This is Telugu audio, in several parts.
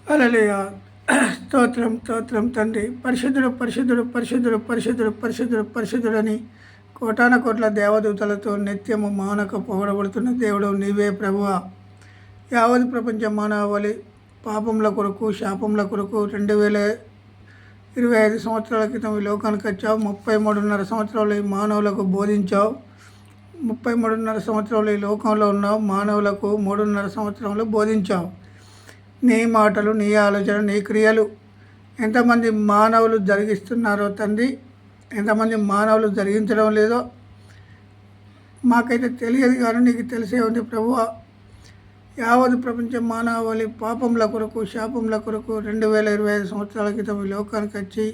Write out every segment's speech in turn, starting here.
హల్లెలూయా. స్తోత్రం స్తోత్రం తండ్రి. పరిశుద్ధుడు పరిశుద్ధుడు పరిశుద్ధుడు పరిశుద్ధుడు పరిశుద్ధుడు పరిశుద్ధుడని కోటాన కోట్ల దేవదూతలతో నిత్యము మానక పొగడబడుతున్న దేవుడు నీవే ప్రభువా. యావత్ ప్రపంచ మానవాళి పాపముల కొరకు శాపముల కొరకు 2025 సంవత్సరాల క్రితం ఈ లోకానికి వచ్చావు. 33.5 సంవత్సరాలు ఈ మానవులకు బోధించావు. 33.5 సంవత్సరాలు ఈ లోకంలో ఉన్నావు. మానవులకు 3.5 సంవత్సరంలో బోధించావు. నీ మాటలు, నీ ఆలోచన, నీ క్రియలు ఎంతమంది మానవులు జరిగిస్తున్నారో తండ్రి, ఎంతమంది మానవులు జరిగించడం లేదో మాకైతే తెలియదు, కానీ నీకు తెలిసే ఉంది ప్రభువా. యావత్ ప్రపంచ మానవాళి పాపముల కొరకు శాపముల కొరకు 2025 సంవత్సరాల క్రితం ఈ లోకానికి వచ్చి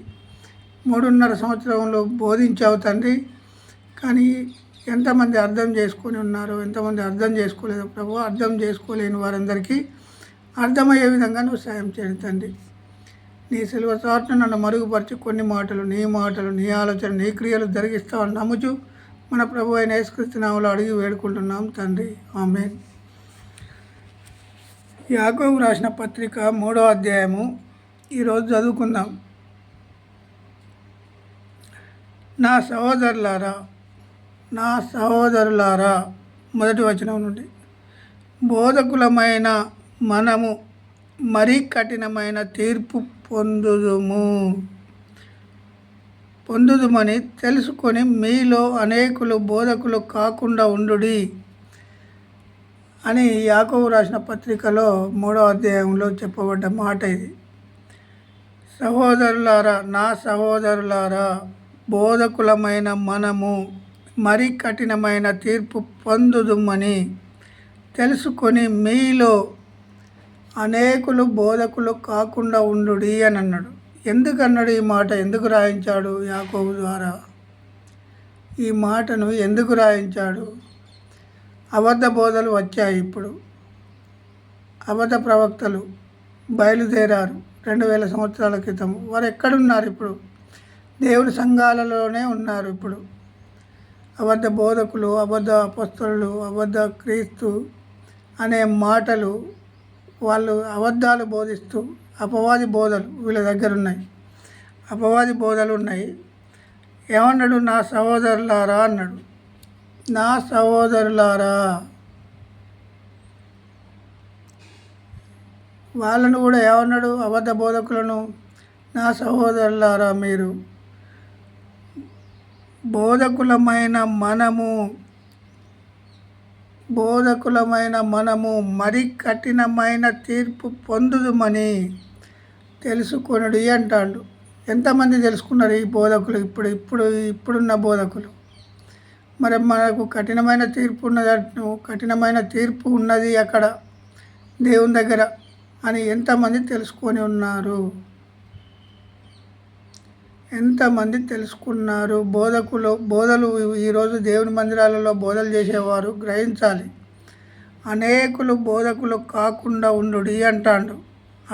3.5 సంవత్సరంలో బోధించావు తండ్రి. కానీ ఎంతమంది అర్థం చేసుకొని ఉన్నారో, ఎంతమంది అర్థం చేసుకోలేదో ప్రభు. అర్థం చేసుకోలేని వారందరికీ అర్థమయ్యే విధంగా నువ్వు సాయం చేయండి తండ్రి. నీ సిలువ చాటున నన్ను మరుగుపరిచి కొన్ని మాటలు, నీ ఆలోచన, నీ క్రియలు జరిగిస్తావని నమ్ముచు మన ప్రభు అయిన యేసుక్రీస్తు నామములో అడిగి వేడుకుంటున్నాం తండ్రి. ఆమేన్. యాకోబు రాసిన పత్రిక 3వ అధ్యాయము ఈరోజు చదువుకుందాం. నా సహోదరులారా, మొదటి వచనం నుండి, బోధకులమైన మనము మరీ కఠినమైన తీర్పు పొందుదుమని తెలుసుకొని మీలో అనేకులు బోధకులు కాకుండా ఉండుడి అని యాకోబు రాసిన పత్రికలో 3వ అధ్యాయంలో చెప్పబడ్డ మాట ఇది. నా సహోదరులారా, బోధకులమైన మనము మరీ కఠినమైన తీర్పు పొందుదుమని తెలుసుకొని మీలో అనేకులు బోధకులు కాకుండా ఉండుడి అని అన్నాడు. ఎందుకన్నాడు ఈ మాట? ఎందుకు రాయించాడు యాకోబు ద్వారా? ఈ మాటను ఎందుకు రాయించాడు? అబద్ధ బోధలు వచ్చాయి. ఇప్పుడు అబద్ధ ప్రవక్తలు బయలుదేరారు 2000 సంవత్సరాల క్రితం. వారు ఎక్కడున్నారు? ఇప్పుడు దేవుని సంఘాలలోనే ఉన్నారు. ఇప్పుడు అబద్ధ బోధకులు, అబద్ధ అపొస్తలులు, అబద్ధ క్రీస్తు అనే మాటలు, వాళ్ళు అబద్ధాలు బోధిస్తూ అపవాది బోధలు వీళ్ళ దగ్గర ఉన్నాయి. అపవాది బోధలు ఉన్నాయి. ఏమన్నాడు? నా సహోదరులారా అన్నాడు. నా సహోదరులారా, వాళ్ళను కూడా ఏమన్నాడు? అబద్ధ బోధకులను, నా సహోదరులారా, మీరు బోధకులమైన మనము మరి కఠినమైన తీర్పు పొందుదుమని తెలుసుకొనుడి అంటాడు. ఎంతమంది తెలుసుకున్నారు ఈ బోధకులు? ఇప్పుడున్న బోధకులు. మరి మనకు కఠినమైన తీర్పు ఉన్నది అక్కడ దేవుని దగ్గర అని ఎంతమంది తెలుసుకొని ఉన్నారు? ఎంతమంది తెలుసుకున్నారు? బోధలు ఈరోజు దేవుని మందిరాలలో బోధలు చేసేవారు గ్రహించాలి. అనేకులు బోధకులు కాకుండా ఉండుడి అంటాడు.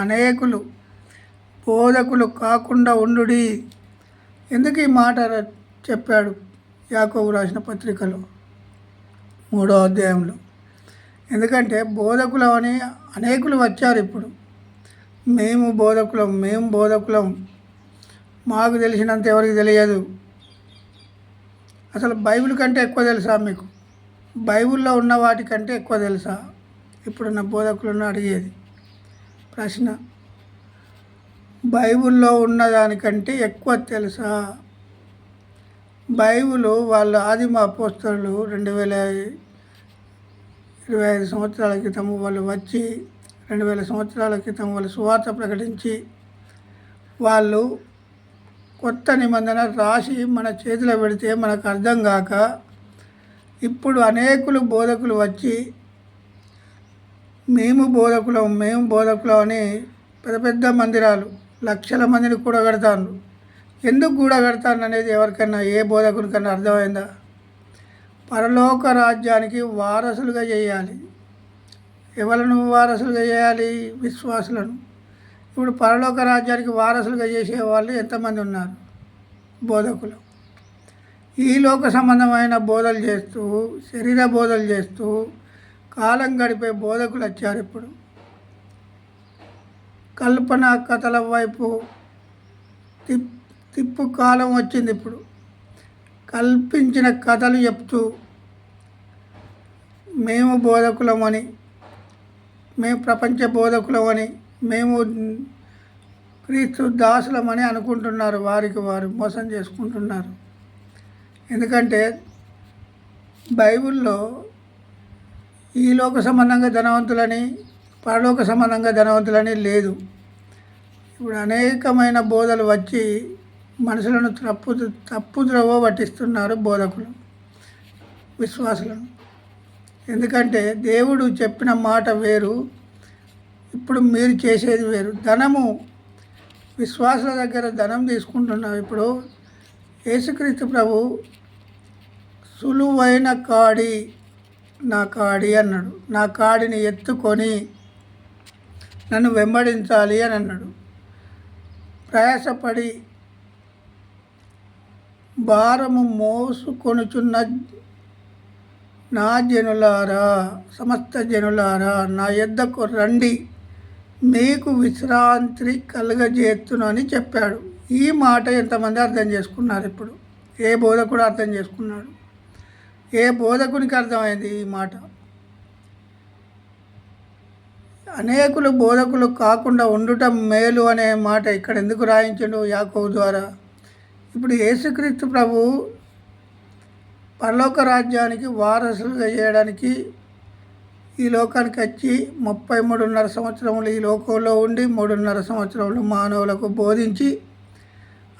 అనేకులు బోధకులు కాకుండా ఉండుడి. ఎందుకు ఈ మాట చెప్పాడు యాకోబు రాసిన పత్రికలో 3వ అధ్యాయంలో? ఎందుకంటే బోధకులు అని అనేకులు వచ్చారు. ఇప్పుడు మేము బోధకులం, మాకు తెలిసినంత ఎవరికి తెలియదు. అసలు బైబిల్ కంటే ఎక్కువ తెలుసా మీకు? బైబిల్లో ఉన్న వాటికంటే ఎక్కువ తెలుసా? ఇప్పుడున్న బోధకులను అడిగేది ప్రశ్న. బైబిల్లో ఉన్నదానికంటే ఎక్కువ తెలుసా? బైబిల్ వాళ్ళ ఆదిమ అపోస్తలులు 2025 సంవత్సరాల క్రితం వాళ్ళు వచ్చి 2000 సంవత్సరాల క్రితం వాళ్ళు సువార్త ప్రకటించి వాళ్ళు కొత్త నిబంధన రాసి మన చేతిలో పెడితే మనకు అర్థం కాక ఇప్పుడు అనేకులు బోధకులు వచ్చి మేము బోధకులం అని పెద్ద మందిరాలు లక్షల మందిని కూడగడతాను. ఎందుకు కూడగడతాను అనేది ఎవరికైనా, ఏ బోధకునికన్నా అర్థమైందా? పరలోక రాజ్యానికి వారసులుగా చేయాలి. ఎవరిను వారసులుగా చేయాలి? విశ్వాసులను. ఇప్పుడు పరలోక రాజ్యానికి వారసులుగా చేసేవాళ్ళు ఎంతమంది ఉన్నారు? బోధకులు. ఈ లోక సంబంధమైన బోధలు చేస్తూ, శరీర బోధలు చేస్తూ కాలం గడిపే బోధకులు వచ్చారు. ఇప్పుడు కల్పన కథల వైపు తిప్ తిప్పు కాలం వచ్చింది. ఇప్పుడు కల్పించిన కథలు చెప్తూ మేము బోధకులమని, మేము ప్రపంచ బోధకులమని, మేము క్రీస్తు దాసులమని అనుకుంటున్నారు. వారికి వారు మోసం చేసుకుంటున్నారు. ఎందుకంటే బైబిల్లో ఈ లోక సంబంధంగా ధనవంతులని, పరలోక సంబంధంగా ధనవంతులని లేదు. ఇప్పుడు అనేకమైన బోధలు వచ్చి మనుషులను తప్పుద్రోవ పట్టిస్తున్నారు బోధకులు, విశ్వాసులను. ఎందుకంటే దేవుడు చెప్పిన మాట వేరు, ఇప్పుడు మీరు చేసేది వేరు. ధనము, విశ్వాసుల దగ్గర ధనం తీసుకుంటున్నాం. ఇప్పుడు యేసుక్రీస్తు ప్రభు సులువైన కాడి నా కాడి అన్నాడు. నా కాడిని ఎత్తుకొని నన్ను వెంబడించాలి అని అన్నాడు. ప్రయాసపడి భారము మోసుకొనుచున్న నా జనులారా, సమస్త జనులారా, నా యొద్దకు రండి, మీకు విశ్రాంతి కలుగజేస్తును అని చెప్పాడు. ఈ మాట ఎంతమంది అర్థం చేసుకున్నారు? ఇప్పుడు ఏ బోధకుడు అర్థం చేసుకున్నాడు? ఏ బోధకునికి అర్థమైంది ఈ మాట? అనేకులు బోధకులు కాకుండా ఉండటం మేలు అనే మాట ఇక్కడ ఎందుకు రాయించండు యాకోబు ద్వారా? ఇప్పుడు యేసుక్రీస్తు ప్రభు పరలోక రాజ్యానికి వారసులుగా చేయడానికి ఈ లోకానికి వచ్చి 33.5 సంవత్సరములు ఈ లోకంలో ఉండి 3.5 సంవత్సరములు మానవులకు బోధించి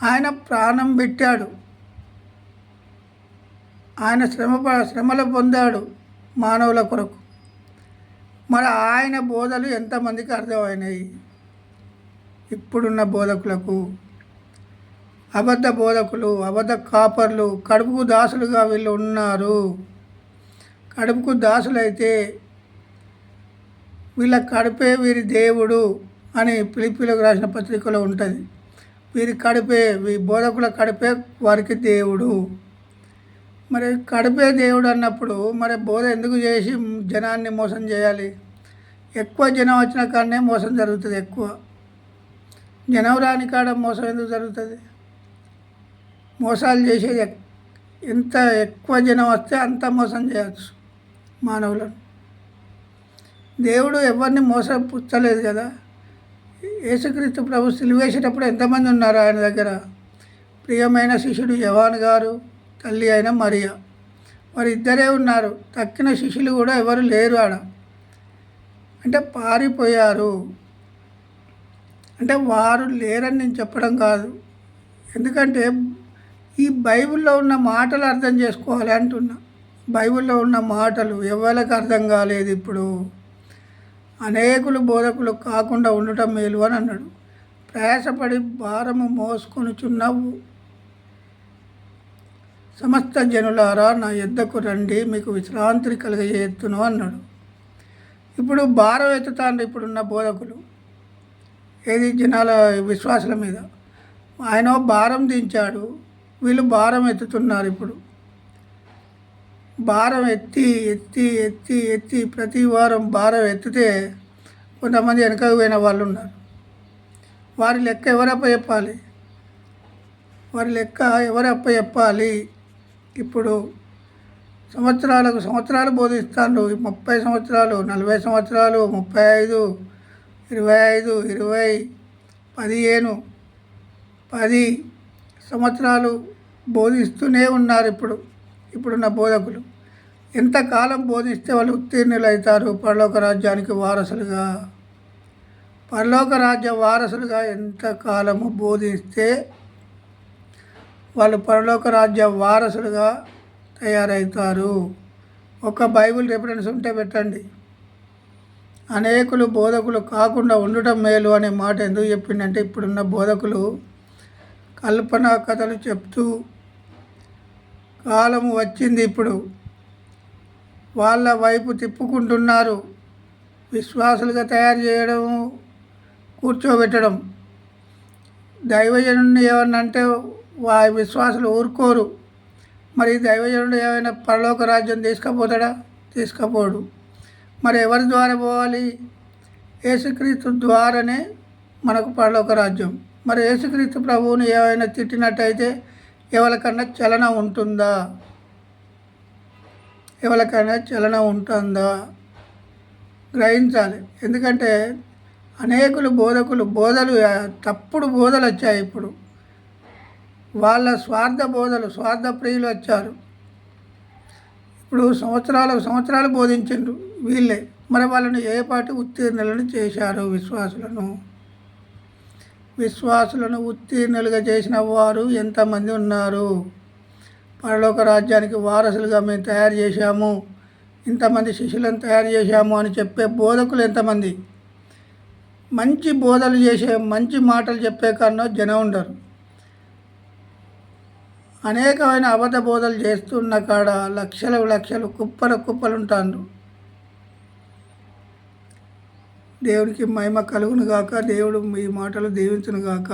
ఆయన ప్రాణం పెట్టాడు. ఆయన శ్రమలు పొందాడు మానవుల కొరకు. మరి ఆయన బోధలు ఎంతమందికి అర్థమైనాయి? ఇప్పుడున్న బోధకులకు, అబద్ధ బోధకులు, అబద్ధ కాపర్లు, కడుపుకు దాసులుగా వీళ్ళు ఉన్నారు. కడుపుకు దాసులైతే వీళ్ళ కడుపే వీరి దేవుడు అని ఫిలిప్పీలకు రాసిన పత్రికలో ఉంటుంది. వీరి కడుపే, బోధకుల కడుపే వారికి దేవుడు. మరి కడుపే దేవుడు అన్నప్పుడు మరి బోధ ఎందుకు చేసి జనాన్ని మోసం చేయాలి? ఎక్కువ జనం వచ్చిన కాడనే మోసం జరుగుతుంది. ఎక్కువ జనం రాని కాడ మోసం ఎందుకు జరుగుతుంది? మోసాలు చేసేది ఎంత ఎక్కువ జనం వస్తే అంత మోసం చేయవచ్చు మానవులను. దేవుడు ఎవరిని మోసపుచ్చలేదు కదా. యేసుక్రీస్తు ప్రభు సిలువేసేటప్పుడు ఎంతమంది ఉన్నారు ఆయన దగ్గర? ప్రియమైన శిష్యుడు యోహాను గారు, తల్లి అయిన మరియా, వారు ఇద్దరే ఉన్నారు. తక్కిన శిష్యులు కూడా ఎవరు లేరు ఆడ. అంటే పారిపోయారు. అంటే వారు లేరని నేను చెప్పడం కాదు. ఎందుకంటే ఈ బైబిల్లో ఉన్న మాటలు అర్థం చేసుకోవాలి అంటున్నా. బైబిల్లో ఉన్న మాటలు ఎవరికి అర్థం కాలేదు. ఇప్పుడు అనేకులు బోధకులు కాకుండా ఉండటం మేలు అని అన్నాడు. ప్రయాసపడి భారము మోసుకొనుచున్నావు సమస్త జనులారా, నా యొద్దకు రండి, మీకు విశ్రాంతి కలుగజేస్తును అన్నాడు. ఇప్పుడు భారం ఎత్తుతాండ్రు ఇప్పుడున్న బోధకులు. ఏది? జనాల విశ్వాసుల మీద. ఆయన భారం దించాడు, వీళ్ళు భారం ఎత్తుతున్నారు. ఇప్పుడు భారం ఎత్తి ఎత్తి ఎత్తి ఎత్తి ప్రతి వారం భారం ఎత్తితే కొంతమంది వెనకకు పోయిన వాళ్ళు ఉన్నారు. వారి లెక్క ఎవరప్ప చెప్పాలి? వారి లెక్క ఎవరప్ప చెప్పాలి? ఇప్పుడు సంవత్సరాలు బోధిస్తాను. 30 సంవత్సరాలు, 40 సంవత్సరాలు, 35, 25, 20, 15, 10 సంవత్సరాలు బోధిస్తూనే ఉన్నారు. ఇప్పుడున్న బోధకులు ఎంతకాలం బోధిస్తే వాళ్ళు ఉత్తీర్ణులు అవుతారు పరలోక రాజ్యానికి వారసులుగా? పరలోక రాజ్య వారసులుగా ఎంతకాలము బోధిస్తే వాళ్ళు పరలోక రాజ్య వారసులుగా తయారవుతారు? ఒక బైబిల్ రెఫరెన్స్ ఉంటే పెట్టండి. అనేకులు బోధకులు కాకుండా ఉండటం మేలు అనే మాట ఎందుకు చెప్పిందంటే ఇప్పుడున్న బోధకులు కల్పనా కథలు చెప్తూ కాలము వచ్చింది. ఇప్పుడు వాళ్ళ వైపు తిప్పుకుంటున్నారు. విశ్వాసులుగా తయారు చేయడం, కూర్చోబెట్టడం. దైవజనుడిని ఏమన్నా అంటే విశ్వాసులు ఊరుకోరు. మరి దైవజనుడు ఏమైనా పరలోక రాజ్యం తీసుకుపోతాడా? తీసుకుపోడు. మరి ఎవరి ద్వారా పోవాలి? యేసుక్రీస్తు ద్వారానే మనకు పరలోక రాజ్యం. మరి యేసుక్రీస్తు ప్రభువుని ఏమైనా తిట్టినట్టయితే ఎవరికన్నా చలనం ఉంటుందా? ఎవరికైనా చలనం ఉంటుందా? గ్రహించాలి. ఎందుకంటే అనేకులు బోధలు తప్పుడు బోధలు వచ్చాయి. ఇప్పుడు వాళ్ళ స్వార్థ బోధలు, స్వార్థ ప్రియులు వచ్చారు. ఇప్పుడు సంవత్సరాలు బోధించిండ్రు వీళ్ళే. మరి వాళ్ళని ఏ పాటి ఉత్తీర్ణులను చేశారు? విశ్వాసులను ఉత్తీర్ణులుగా చేసిన వారు ఎంతమంది ఉన్నారు? పరలోక రాజ్యానికి వారసులుగా మేము తయారు చేశాము, ఇంతమంది శిష్యులను తయారు చేశాము అని చెప్పే బోధకులు ఎంతమంది? మంచి బోధలు చేసే, మంచి మాటలు చెప్పే కన్నా జనం ఉండరు. అనేకమైన అబద్ధ బోధలు చేస్తున్న కాడ లక్షలు కుప్పలు ఉంటారు. దేవునికి మహిమ కలుగును గాక. దేవుడు ఈ మాటలు దీవించును గాక.